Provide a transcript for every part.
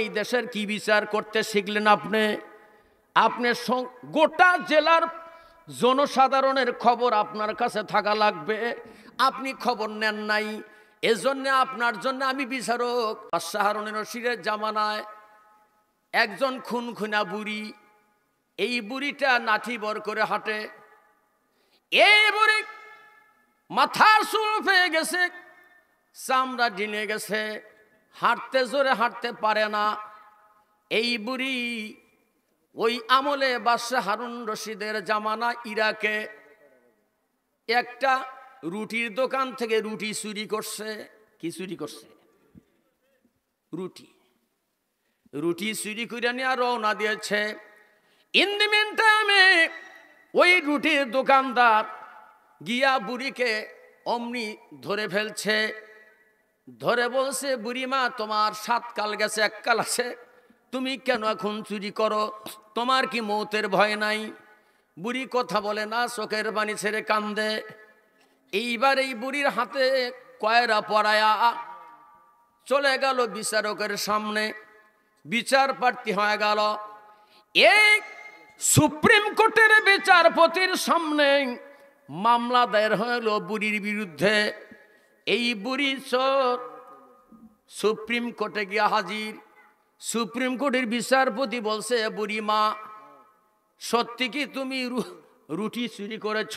এই দেশের কি বিচার করতে শিখলেন আপনি? আপনি গোটা জেলার জনসাধারণের খবর আপনার কাছে থাকা লাগবে, আপনি খবর নেন নাই। এজন্য আপনার জন্য আমি বিচারক। বাদশাহ হারুনুর রশিদের জামানায় একজন খুনখুনা বুড়ি, এই বুড়িটা নাঠি বর করে হাঁটে। এই বুড়ি মাথার চুল পেয়ে গেছে, চামড়া ঢিলে গেছে, হাঁটতে জোরে হাঁটতে পারে না। এই বুড়ি ওই আমলে বাদশাহ হারুন রশিদের জামানা ইরাকে একটা রুটির দোকান থেকে রুটি চুরি করছে। কি চুরি করছে? রুটি চুরি করে নিয়ে রওনা দিয়েছে। ইন দি মিন টাইমে ওই রুটির দোকানদার গিয়া বুড়িকে অমনি ধরে ফেলছে। ধরে বলছে, বুড়িমা তোমার 7 কাল গেছে, 1 কাল আছে, তুমি কেন এখন চুরি করো? তোমার কি মৌতের ভয় নাই? বুড়ি কথা বলে না, চোখের পানি ছেড়ে কান্দে। এইবার এই বুড়ির হাতে কয়রা পরায়া চলে গেল বিচারকের সামনে, বিচার প্রার্থী হয়ে গেল। এই সুপ্রিম কোর্টের বিচারপতির সামনে মামলা দায়ের হল বুড়ির বিরুদ্ধে। এই বুড়ি চোর সুপ্রিম কোর্টে গিয়া হাজির। সুপ্রিম কোর্টের বিচারপতি বলছে, বুড়ি মা সত্যি কি তুমি রুটি চুরি করেছ?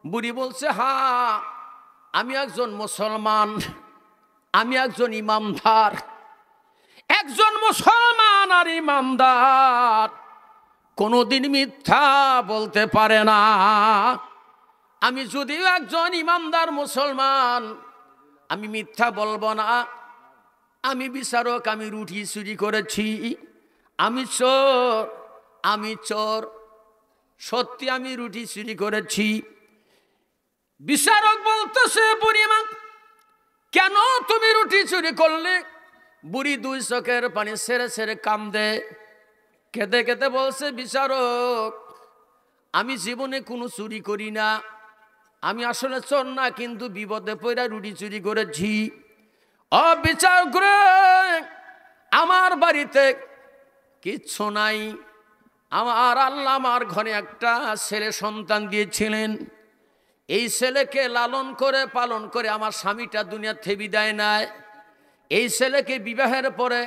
বুড়ি বলছে, হ্যাঁ, আমি একজন মুসলমান, আমি একজন ইমামদার। একজন মুসলমান আর ইমামদার কোনোদিন মিথ্যা বলতে পারে না। আমি যদিও একজন ইমামদার মুসলমান, আমি মিথ্যা বলবো না। আমি বিচারক, আমি রুটি চুরি করেছি, আমি চোর, আমি চোর, সত্যি আমি রুটি চুরি করেছি। বিচারক বলতেছে, বুড়িমা কেন তুমি রুটি চুরি করলে? বুড়ি 2 চোখের পানি ছেড়ে ছেড়ে কান্দে। কেঁদে কেঁদে বলছে, বিচারক আমি জীবনে কোনো চুরি করি না, আমি আসলে চোর না, কিন্তু বিপদে পড়ে রুটি চুরি করেছি। বিচারক রে, আমার বাড়িতে কিচ্ছু নাই, আমার আল্লাহ আমার ঘরে একটা ছেলে সন্তান দিয়েছিলেন। এই ছেলেকে লালন করে পালন করে আমার স্বামীটা দুনিয়া থেকে বিদায় নেয়। এই ছেলেকে বিবাহের পরে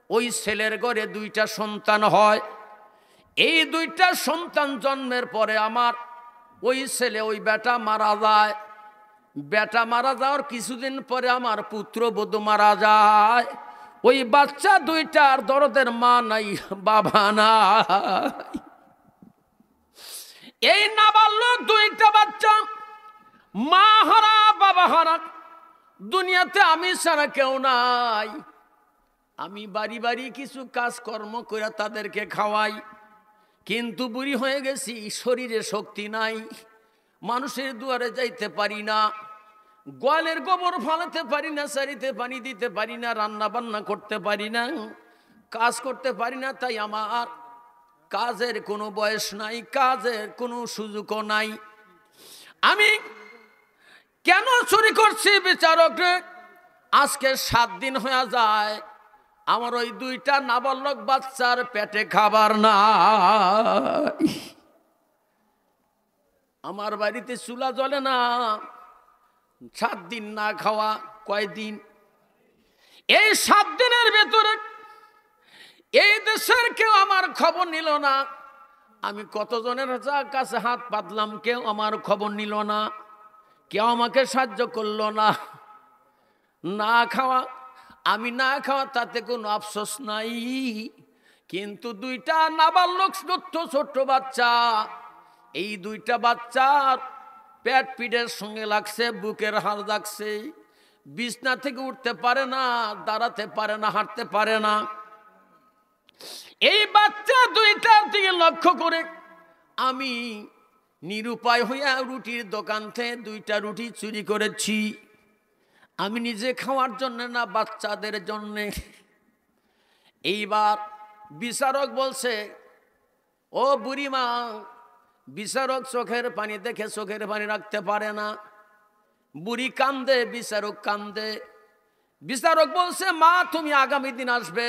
ওই ছেলের ঘরে 2টা সন্তান হয়। এই 2টা সন্তান জন্মের পরে আমার ওই ছেলে, ওই বেটা মারা যায়। বেটা মারা যাওয়ার কিছুদিন পরে আমার পুত্রবধূ মারা যায়। ওই বাচ্চা 2টার দরদের মা নাই, বাবা নাই। এই নাবালক 2টা বাচ্চা মা হারা বাবা হারা, দুনিয়াতে আমি ছাড়া কেউ নাই। আমি বাড়ি বাড়ি কিছু কাজকর্ম করে তাদেরকে খাওয়াই, কিন্তু বুড়ি হয়ে গেছি, শরীরে শক্তি নাই, মানুষের দুয়ারে যাইতে পারি না, গোয়ালের গোবর ফালাতে পারি না, সারিতে পানি দিতে পারি না, রান্না বান্না করতে পারি না, কাজ করতে পারি না। তাই আমার কাজের কোনো বয়স নাই, কাজের কোনো সুযোগও নাই। আমি কেন চুরি করছি বিচারক রে? আজকে 7 দিন হয়ে যায়, আমার ওই 2টা নাবালক বাচ্চার পেটে খাবার নাই। আমার বাড়িতে চুলা জ্বলে না। 7 দিন না খাওয়া, কয়দিন? এই 7 দিনের ভেতরে এই দেশের কেউ আমার খবর নিল না। আমি কতজনের কাছে হাত পাতলাম, কেউ আমার খবর নিল না, কেউ আমাকে সাহায্য করলো না। না খাওয়া, আমি না খাওয়া তাতে কোনো আফসোস নাই, কিন্তু 2টা নাবালক ছোট্ট বাচ্চা, এই 2টা বাচ্চার পেট পিঠের সঙ্গে লাগছে, বুকের হাড় লাগছে, বিছনা থেকে উঠতে পারে না, দাঁড়াতে পারে না, হাঁটতে পারে না। এই বাচ্চা 2টার দিকে লক্ষ্য করে আমি নিরুপায় হইয়া রুটির দোকান থেকে 2টা রুটি চুরি করেছি। আমি নিজে খাওয়ার জন্য না, বাচ্চাদের জন্যে। এইবার বিচারক বলছে, ও বুড়িমা, বিচারক চোখের পানি দেখে চোখের পানি রাখতে পারে না। বুড়ি কান্দে, বিচারক কান্দে। বিচারক বলছে, মা তুমি আগামী দিন আসবে,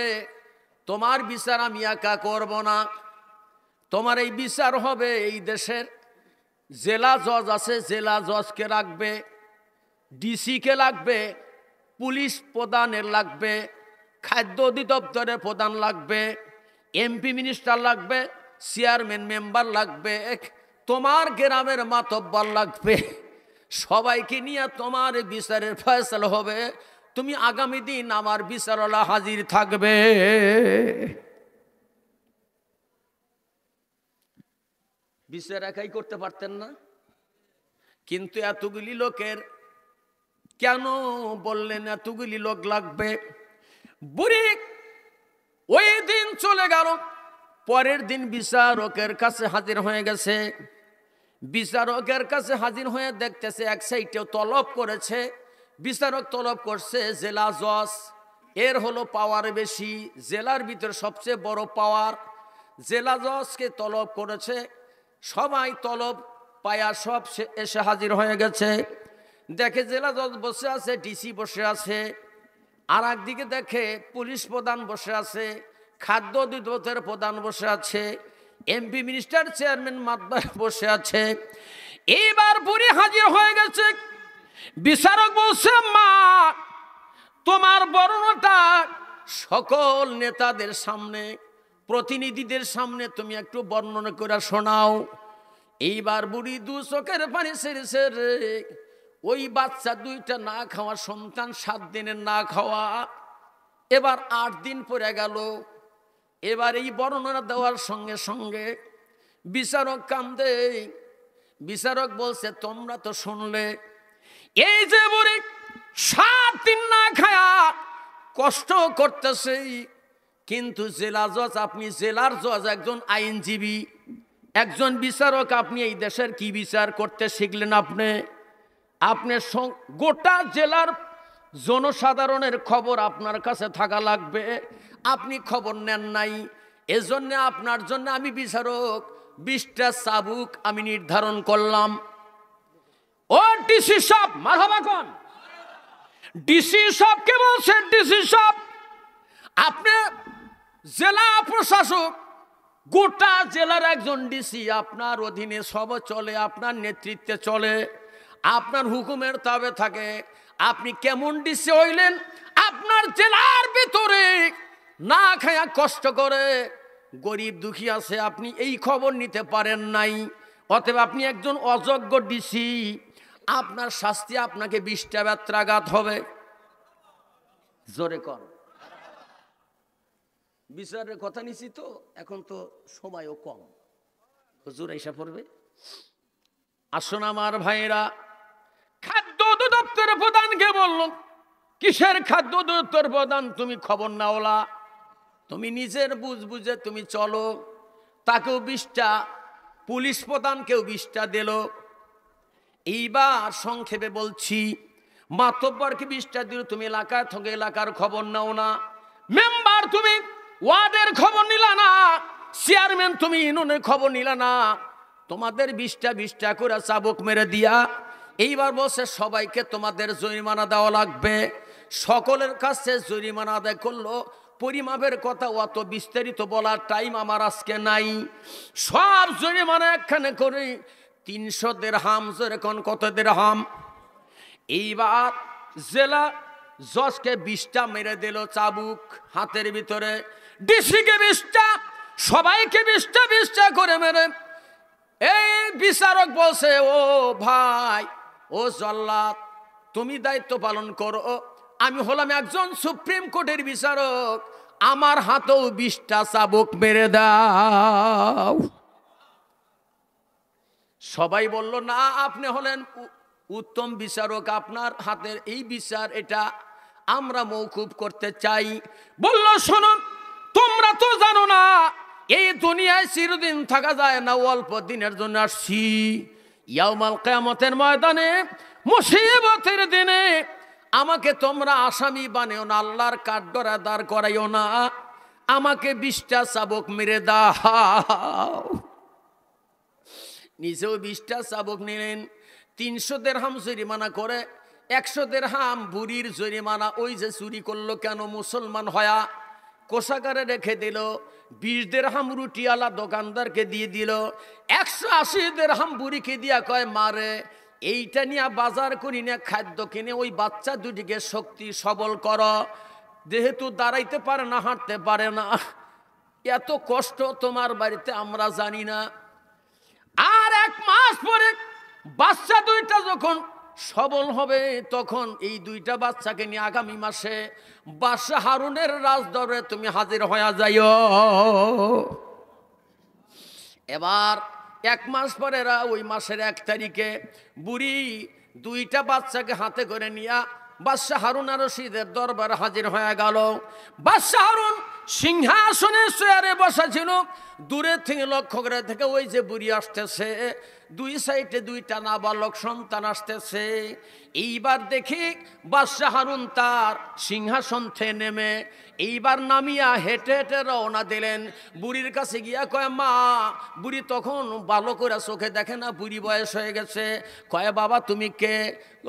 তোমার বিচার আমি একা করব না, তোমার এই বিচার হবে এই দেশের জেলা জজ আছে, জেলা জজকে রাখবে, ডিসিকে লাগবে, পুলিশ প্রধানের লাগবে, খাদ্য অধিদপ্তরের প্রধান লাগবে, এমপি মিনিস্টার লাগবে, চেয়ারম্যান মেম্বার লাগবে, তোমার গ্রামের মাতব্বর লাগবে, সবাইকে নিয়ে তোমার বিচারের ফয়সালা হবে, তুমি আগামী দিন আমার বিচারওয়ালা হাজির থাকবে। বিচার একাই করতে পারতেন না, কিন্তু এতগুলি লোকের কেন বললেন এতগুলি লোক লাগবে? বুড়ি ওই দিন চলে গেল, পরের দিন বিচারকের কাছে হাজির হয়ে গেছে। বিচারকের কাছে হাজির হয়ে দেখতেছে এক সাইডে তলব করেছে, বিচারক তলব করছে জেলা জজ, এর হলো পাওয়ার বেশি, জেলার ভিতর সবচেয়ে বড় পাওয়ার, জেলা জজকে তলব করেছে। সবাই তলব পায়া সব এসে হাজির হয়ে গেছে। দেখে জেলা জজ বসে আছে, ডিসি বসে আছে, আর একদিকে দেখে পুলিশ প্রধান বসে আছে, খাদ্য অধিদপ্তরের প্রধান বসে আছে, এমপি মিনিস্টার চেয়ারম্যান মাতবার বসে আছে। এইবার বুড়ি হাজির হয়ে গেছে। বিচারক বলছে, মা তোমার বর্ণনাটা সকল নেতাদের সামনে, প্রতিনিধিদের সামনে তুমি একটু বর্ণনা করে শোনাও। এইবার বুড়ি দু চোখের পানি ছেড়ে ছেড়ে, ওই বাচ্চা দুইটা না খাওয়া সন্তান, 7 দিনের না খাওয়া, এবার 8 দিন পরে গেল। এবার এই বর্ণনা দেওয়ার সঙ্গে সঙ্গে বিচারক কান্দে। বিচারক বলছে, তোমরা তো শুনলে, এই যে বুড়ি 7 দিন না খায়া কষ্ট করতেছে, কিন্তু জেলা জজ, আপনি জেলার জজ, একজন আইনজীবী, একজন বিচারক, আপনি এই দেশের কি বিচার করতে শিখলেন? আপনার গোটা জেলার জনসাধারণের খবর আপনার কাছে থাকা লাগবে, আপনি খবর নেন নাই। এজন্য আপনার জন্য আমি বিচারক 20টা চাবুক আমি নির্ধারণ করলাম। ও ডিসি সাহেব, মারহাবা কোন ডিসি সাহেবকে বলছেন, ডিসি সাহেব আপনি জেলা প্রশাসক, গোটা জেলার একজন ডিসি, আপনার অধীনে সব চলে, আপনার নেতৃত্বে চলে, আপনার হুকুমের তাবে থাকে। আপনি কেমন ডিসি হইলেন? আপনার জেলার ভিতরে না খায়া কষ্ট করে গরিব দুঃখী আছে, আপনি এই খবর নিতে পারেন নাই, অতএব আপনি একজন অযোগ্য ডিসি, আপনার শাস্তি আপনাকে 20টা বেত্রাঘাত হবে। জোরে কর। বিচারের কথা নিছি তো, এখন তো সময়ও কম, হুজুর এসে পড়বে। আসুন আমার ভাইরা, খাদ্য অধিদপ্তরের প্রধানকে বলল, কিসের খাদ্য অধিদপ্তর প্রধান? তুমি খবর নাওলা, তুমি নিজের বুঝে তুমি চলো। তাকেও 20টা, পুলিশ প্রধানকেও 20টা দিল। এইবার সংক্ষেপে বলছি, মাতব্বরকে 20টা দিল, তুমি এলাকায় থেকে এলাকার খবর নাও না, মেম্বার তুমি ওয়ার্ডের খবর নিলা না, চেয়ারম্যান তুমি ইউনিয়নের খবর নিলা না, তোমাদের 20টা করে চাবুক মেরে দিয়া এইবার বলছে সবাইকে তোমাদের জরিমানা দেওয়া লাগবে। সকলের কাছে জরিমানা আদায় করলো। পরিমাপের কথা অত বিস্তারিত বলার টাইম আমার আজকে নাই। সব জরিমানা একখানে করে 300 দিরহাম। যেরকম কত দিরহাম? এইবার জেলা জজকে 20টা মেরে দিল চাবুক হাতের ভিতরে, ডিসিকে 20টা, সবাইকে 20টা করে মেরে। এই বিচারক বলছে, ও ভাই, ও জল্লাদ, তুমি দায়িত্ব পালন করো, আমি হলাম একজন সুপ্রিম কোর্টের বিচারক, আমার হাতেও 20টা চাবুক মেরে দাও। সবাই বলল, না, আপনি হলেন উত্তম বিচারক, আপনার হাতের এই বিচার এটা আমরা মওকুফ করতে চাই। বলল, শোনো, তোমরা তো জানো না এই দুনিয়ায় চিরদিন থাকা যায় না, অল্প দিনের জন্য আসছি। ইয়াউমাল কিয়ামতের ময়দানে, মুসিবতের দিনে আমাকে তোমরা আসামি বানিও না, আল্লাহর কাঠগড়ায় দাঁড় করাইও না, আমাকে 20টা চাবুক মেরে দাও। নিজেও 20টা চাবুক নিলেন, 300 দিরহাম জরিমানা করে 100 দিরহাম বুড়ির জরিমানা। ওই যে চুরি করলো কেন, মুসলমান হয়া কোষাগারে রেখে দিল। 20 দিরহাম রুটিওয়ালা দোকানদারকে দিয়ে দিল। 180 দিরহাম বুড়িকে দিয়া কয়, মারে এইটা নিয়ে বাজার করি না, খাদ্য কিনে ওই বাচ্চা দুটিকে শক্তি সবল কর, যেহেতু দাঁড়াইতে পারে না, হাঁটতে পারে না, এত কষ্ট তোমার বাড়িতে আমরা জানি না। আর 1 মাস পরে বাচ্চা দুইটা যখন সবল হবে, তখন এই দুইটা বাচ্চাকে নিয়ে আগামী মাসে বাদশা হারুনের রাজদরবারে তুমি হাজির হয়ে যাইও। এবার 1 মাস পরে ওই মাসের 1 তারিখে বুড়ি দুইটা বাচ্চাকে হাতে করে নিয়ে বাদশা হারুন আর রশিদের দরবারে হাজির হয়ে গেল। বাদশা হারুন সিংহাসনে চেয়ারে বসা ছিল। দূরে থেকে লক্ষ্য করে থেকে ওই যে বুড়ি আসতেছে, 2 সাইডে 2টা নাবালক সন্তান আসতেছে। এইবার দেখি বাদশা হারুন তার সিংহাসন থেকে নেমে এইবার নামিয়া হেঁটে হেঁটে রওনা দিলেন। বুড়ির কাছে গিয়া কয়, মা। বুড়ি তখন ভালো করে চোখে দেখে না, বুড়ি বয়স হয়ে গেছে। কয়, বাবা তুমি কে?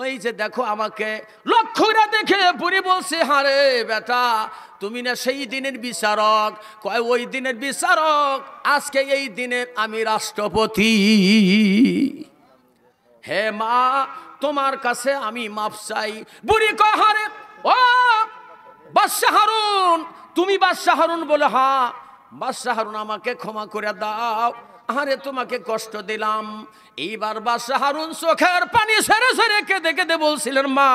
ওই যে দেখো আমাকে। লক্ষ্য করে দেখে বুড়ি বলছে, হারে বেটা, তুমি না সেই দিনের বিচারক? কয়, ওই দিনের বিচারক, আজকে এই দিনের আমি রাষ্ট্রপতি। হে মা, তোমার কাছে আমি মাপ চাই। বুড়ি কয়, হারে ও বাদশা হারুন, তুমি বাদশা হারুন? বলে, হ্যাঁ। বাদশা হারুন, আমাকে ক্ষমা করে দাও, আরে তোমাকে কষ্ট দিলাম। এইবার বাদশা হারুন চোখের পানি ছেড়ে ছেড়ে কেঁদে কেঁদে বলছিলেন, মা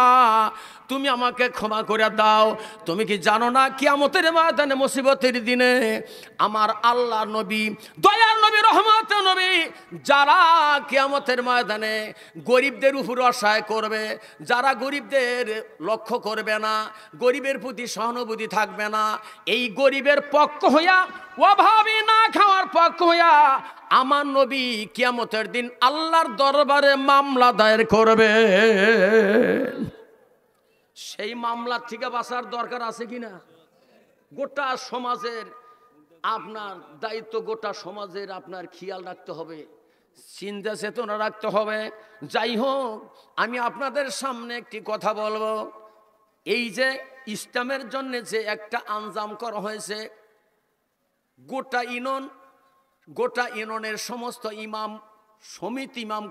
তুমি আমাকে ক্ষমা করে দাও। তুমি কি জানো না, কিয়ামতের ময়দানে মুসিবতের দিনে আমার আল্লাহ নবী, দয়ার নবী, রহমতের নবী, যারা কিয়ামতের ময়দানে গরিবদের উপর অসহায় করবে, যারা গরিবদের লক্ষ্য করবে না, গরিবের প্রতি সহানুভূতি থাকবে না, এই গরিবের পক্ষ হইয়া, অভাবী না খাওয়ার পক্ষ হইয়া আমার নবী কিয়ামতের দিন আল্লাহর দরবারে মামলা দায়ের করবে। সেই মামলার থেকে বাঁচার দরকার আছে কিনা? গোটা সমাজের আপনার দায়িত্ব, গোটা সমাজের আপনার খেয়াল রাখতে হবে, চিন্তা চেতনা রাখতে হবে। যাই হোক, আমি আপনাদের সামনে একটি কথা বলবো। এই যে ইসলামের জন্য যে একটা আঞ্জাম করা হয়েছে, গোটা ইউনিয়নের সমস্ত ইমাম সমিতি, ইমাম